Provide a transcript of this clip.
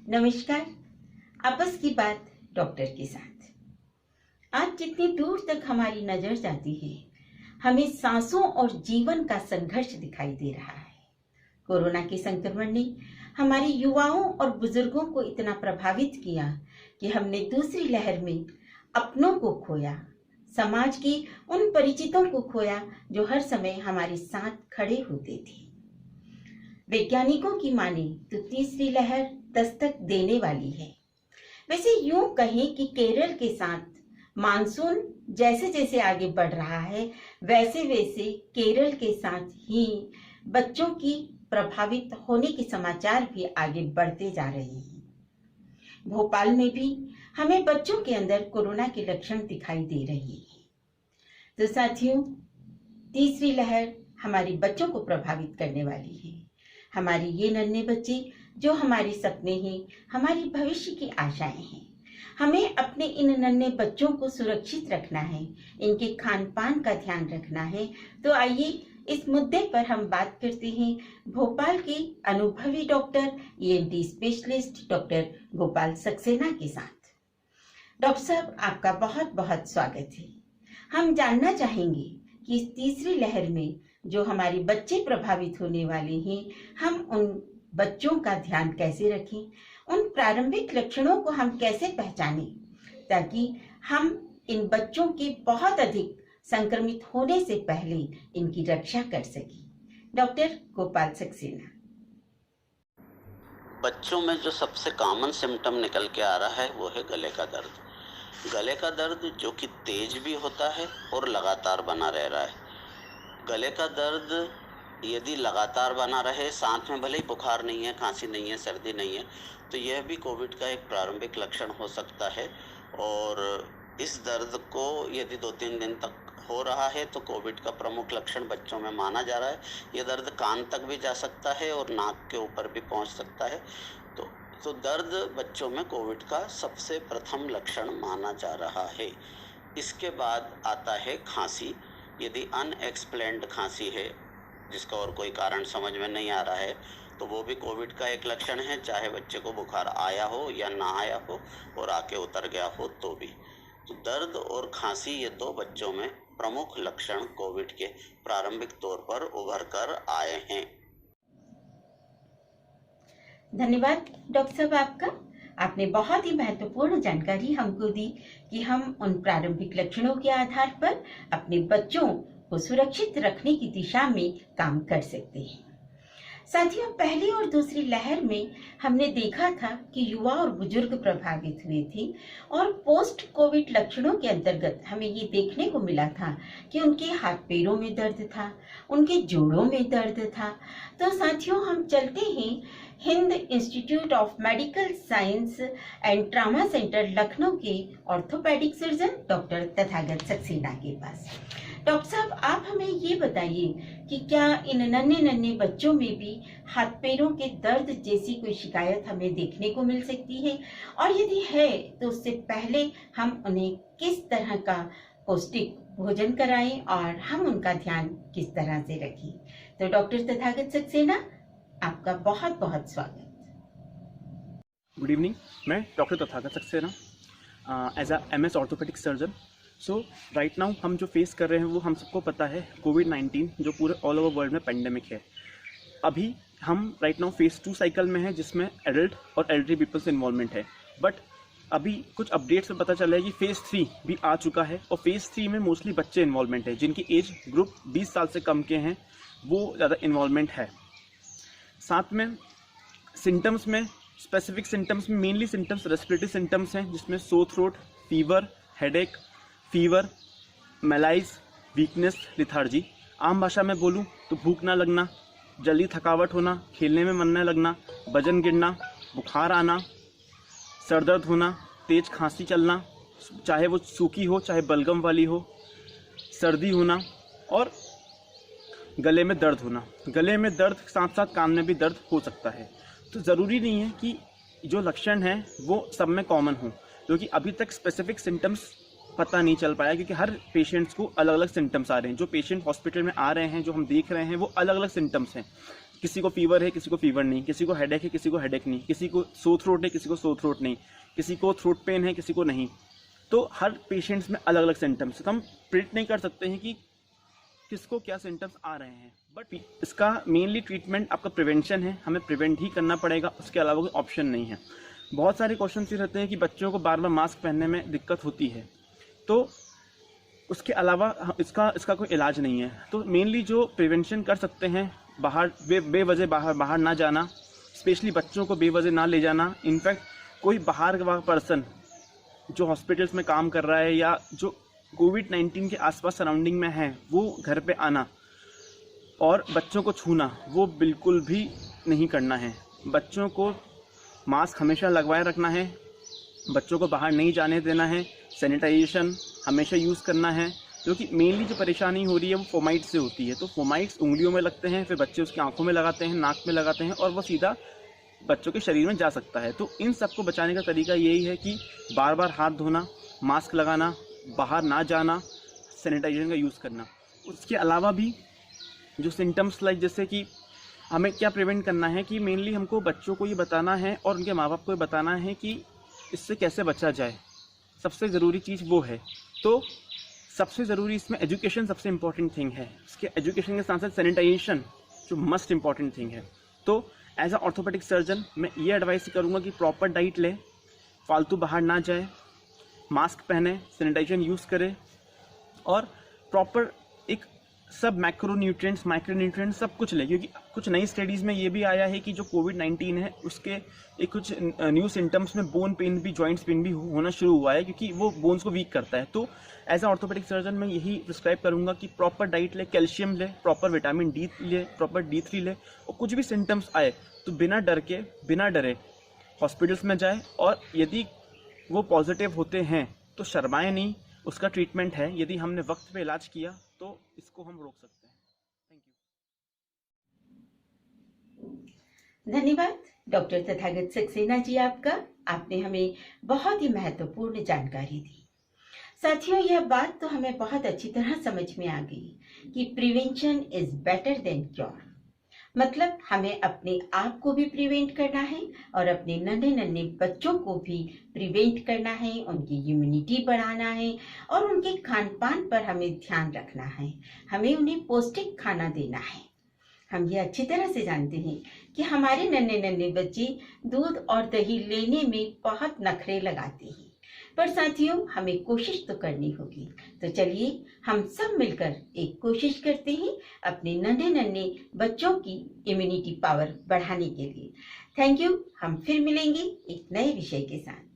नमस्कार। आपस की बात डॉक्टर के साथ। आज जितनी दूर तक हमारी नजर जाती है, हमें सांसों और जीवन का संघर्ष दिखाई दे रहा है। कोरोना के संक्रमण ने हमारे युवाओं और बुजुर्गों को इतना प्रभावित किया कि हमने दूसरी लहर में अपनों को खोया, समाज के उन परिचितों को खोया जो हर समय हमारे साथ खड़े होते थे। वैज्ञानिकों की माने तो तीसरी लहर दस्तक देने वाली है। वैसे यूं कहें कि केरल के साथ मानसून जैसे जैसे आगे बढ़ रहा है, वैसे वैसे केरल के साथ ही बच्चों की प्रभावित होने के समाचार भी आगे बढ़ते जा रहे हैं। भोपाल में भी हमें बच्चों के अंदर कोरोना के लक्षण दिखाई दे रहे हैं। तो साथियों, तीसरी लहर हमारे बच्चों को प्रभावित करने वाली है। हमारे ये नन्हे बच्चे जो हमारे सपने हैं, हमारी भविष्य की आशाएं हैं। हमें अपने इन नन्हे बच्चों को सुरक्षित रखना है, इनके खान पान का ध्यान रखना है। तो आइए इस मुद्दे पर हम बात करते हैं भोपाल के अनुभवी doctor ENT specialist doctor Gopal Saxena के साथ। डॉक्टर साहब, आपका बहुत बहुत स्वागत है। हम जानना चाहेंगे कि इस तीसरी लहर में जो हमारे बच्चे प्रभावित होने वाले हैं, हम उन बच्चों का ध्यान कैसे रखें, उन प्रारंभिक लक्षणों को हम कैसे पहचानें, ताकि हम इन बच्चों के बहुत अधिक संक्रमित होने से पहले इनकी रक्षा कर सकें। डॉक्टर गोपाल सक्सेना। बच्चों में जो सबसे कॉमन सिम्टम निकल के आ रहा है वो है गले का दर्द। गले का दर्द जो कि तेज भी होता है और लगातार बना रह रहा है। गले का दर्द यदि लगातार बना रहे, साथ में भले ही बुखार नहीं है, खांसी नहीं है, सर्दी नहीं है, तो यह भी कोविड का एक प्रारंभिक लक्षण हो सकता है। और इस दर्द को यदि 2-3 दिन तक हो रहा है तो कोविड का प्रमुख लक्षण बच्चों में माना जा रहा है। यह दर्द कान तक भी जा सकता है और नाक के ऊपर भी पहुंच सकता है। तो दर्द बच्चों में कोविड का सबसे प्रथम लक्षण माना जा रहा है। इसके बाद आता है खांसी। यदि अनएक्सप्लेन्ड खांसी है, जिसका और कोई कारण समझ में नहीं आ रहा है, तो वो भी कोविड का एक लक्षण है, चाहे बच्चे को बुखार आया हो या ना आया हो और आके उतर गया हो तो भी। तो दर्द और खांसी ये दो बच्चों में प्रमुख लक्षण कोविड के प्रारंभिक तौर पर उभर कर आए हैं। धन्यवाद डॉक्टर साहब आपका। आपने बहुत ही महत्वपूर्ण जानकारी हमको दी कि हम उन प्रारंभिक लक्षणों के आधार पर अपने बच्चों को सुरक्षित रखने की दिशा में काम कर सकते हैं। साथियों, पहली और दूसरी लहर में हमने देखा था कि युवा और बुजुर्ग प्रभावित हुए थे और पोस्ट कोविड लक्षणों के अंतर्गत हमें ये देखने को मिला था कि उनके हाथ पैरों में दर्द था, उनके जोड़ों में दर्द था। तो साथियों, हम चलते हैं Hind institute of medical science and trauma centre Lucknow के orthopaedic surgeon doctor Tathagat Saxena के पास। डॉक्टर साहब, आप हमें ये बताइए कि क्या इन नन्हे नन्हे बच्चों में भी हाथ पैरों के दर्द जैसी कोई शिकायत हमें देखने को मिल सकती है, और यदि है तो उससे पहले हम उन्हें किस तरह का पौष्टिक भोजन कराएं और हम उनका ध्यान किस तरह से रखें। तो डॉक्टर तथागत सक्सेना, आपका बहुत बहुत स्वागत। Good evening. मैं doctor Tathagat Saxena as a MS orthopaedic surgeon. So right now हम जो फेस कर रहे हैं वो हम सबको पता है, कोविड-19 जो पूरे ऑल ओवर वर्ल्ड में पेंडेमिक है। अभी हम राइट नाउ फेज़ 2 साइकिल में हैं, जिसमें एडल्ट और एल्डरी पीपल्स इन्वॉल्वमेंट है। बट अभी कुछ अपडेट्स में पता चला है कि फेज़ 3 भी आ चुका है और फेज़ 3 में मोस्टली बच्चे इन्वॉल्वमेंट है, जिनकी एज ग्रुप 20 साल से कम के हैं, वो ज़्यादा इन्वॉल्वमेंट है। साथ में सिम्टम्स में, स्पेसिफिक सिम्टम्स में मेनली सिम्टम्स रेस्पिरेटरी सिम्टम्स हैं, जिसमें sore throat, fever, headache, fever, malaise, weakness, lethargy. आम भाषा में बोलूँ तो भूख ना लगना, जल्दी थकावट होना, खेलने में मन न लगना, वजन गिरना, बुखार आना, सर दर्द होना, तेज खांसी चलना, चाहे वो सूखी हो चाहे बलगम वाली हो, सर्दी होना और गले में दर्द होना। गले में दर्द साथ साथ कान में भी दर्द हो सकता है। तो ज़रूरी नहीं है कि जो लक्षण हैं वो सब में कॉमन हो, क्योंकि अभी तक स्पेसिफिक सिम्टम्स पता नहीं चल पाया, क्योंकि हर पेशेंट्स को अलग अलग सिम्टम्स आ रहे हैं। जो पेशेंट हॉस्पिटल में आ रहे हैं, जो हम देख रहे हैं, वो अलग अलग सिम्टम्स हैं। किसी को फीवर है, किसी को फीवर नहीं, किसी को हेडेक है, किसी को हेडेक नहीं, किसी को सो थ्रोट है, किसी को सो थ्रोट नहीं, किसी को थ्रोट पेन है, किसी को नहीं। तो हर पेशेंट्स में अलग अलग सिम्टम्स, तो हम प्रिडिक्ट नहीं कर सकते हैं कि किसको क्या सिम्टम्स आ रहे हैं। बट इसका मेनली ट्रीटमेंट आपका प्रिवेंशन है, हमें प्रिवेंट ही करना पड़ेगा, उसके अलावा कोई ऑप्शन नहीं है। बहुत सारे क्वेश्चन ये रहते हैं कि बच्चों को बार बार मास्क पहनने में दिक्कत होती है, तो उसके अलावा इसका कोई इलाज नहीं है। तो मेनली जो प्रिवेंशन कर सकते हैं, बाहर बेवजह बाहर ना जाना, स्पेशली बच्चों को बेवजह ना ले जाना। इनफैक्ट कोई बाहर का पर्सन जो हॉस्पिटल्स में काम कर रहा है या जो कोविड-19 के आसपास सराउंडिंग में है, वो घर पे आना और बच्चों को छूना वो बिल्कुल भी नहीं करना है। बच्चों को मास्क हमेशा लगवाए रखना है, बच्चों को बाहर नहीं जाने देना है, सैनिटाइजेशन हमेशा यूज़ करना है, क्योंकि मेनली जो परेशानी हो रही है वो फोमाइट से होती है। तो फोमाइट्स उंगलियों में लगते हैं, फिर बच्चे उसकी आंखों में लगाते हैं, नाक में लगाते हैं और वो सीधा बच्चों के शरीर में जा सकता है। तो इन सबको बचाने का तरीका यही है कि बार बार हाथ धोना, मास्क लगाना, बाहर ना जाना, सैनिटाइजेशन का यूज़ करना। उसके अलावा भी जो सिम्टम्स लाइक जैसे कि हमें क्या प्रिवेंट करना है कि मेनली हमको बच्चों को ये बताना है और उनके माँ बाप को ये बताना है कि इससे कैसे बचा जाए। सबसे ज़रूरी चीज़ वो है। तो सबसे ज़रूरी इसमें एजुकेशन सबसे इम्पॉर्टेंट थिंग है। इसके एजुकेशन के साथ साथ सैनिटाइजेशन जो मस्ट इम्पॉर्टेंट थिंग है। तो एज अ ऑर्थोपेडिक सर्जन मैं ये एडवाइस करूँगा कि प्रॉपर डाइट ले, फालतू बाहर ना जाए, मास्क पहने, सैनिटाइजेशन यूज़ करे और प्रॉपर एक सब मैक्रोन्यूट्रिएंट्स, माइक्रोन्यूट्रिएंट्स सब कुछ ले। क्योंकि कुछ नई स्टडीज़ में ये भी आया है कि जो कोविड-19 है उसके एक कुछ न्यू सिम्टम्स में बोन पेन भी, जॉइंट्स पेन भी होना शुरू हुआ है, क्योंकि वो बोन्स को वीक करता है। तो एज अ ऑर्थोपेडिक सर्जन मैं यही प्रिस्क्राइब करूँगा कि प्रॉपर डाइट ले, कैल्शियम ले, प्रॉपर विटामिन डी ले, प्रॉपर D3 ले, और कुछ भी सिम्टम्स आए तो बिना डरे हॉस्पिटल्स में जाए, और यदि वो पॉजिटिव होते हैं तो शर्माएं नहीं, उसका ट्रीटमेंट है। यदि हमने वक्त पे इलाज किया तो इसको हम रोक सकते हैं। Thank you. धन्यवाद डॉक्टर तथागत सक्सेना जी आपका। आपने हमें बहुत ही महत्वपूर्ण जानकारी दी। साथियों, यह बात तो हमें बहुत अच्छी तरह समझ में आ गई कि prevention is better than cure. मतलब हमें अपने आप को भी प्रिवेंट करना है और अपने नन्हे नन्हे बच्चों को भी प्रिवेंट करना है, उनकी इम्यूनिटी बढ़ाना है और उनके खान पान पर हमें ध्यान रखना है। हमें उन्हें पौष्टिक खाना देना है। हम ये अच्छी तरह से जानते हैं कि हमारे नन्हे नन्हे बच्चे दूध और दही लेने में बहुत नखरे लगाते हैं, पर साथियों हमें कोशिश तो करनी होगी। तो चलिए हम सब मिलकर एक कोशिश करते हैं अपने नन्हे नन्हे बच्चों की इम्यूनिटी पावर बढ़ाने के लिए। Thank you. हम फिर मिलेंगे एक नए विषय के साथ।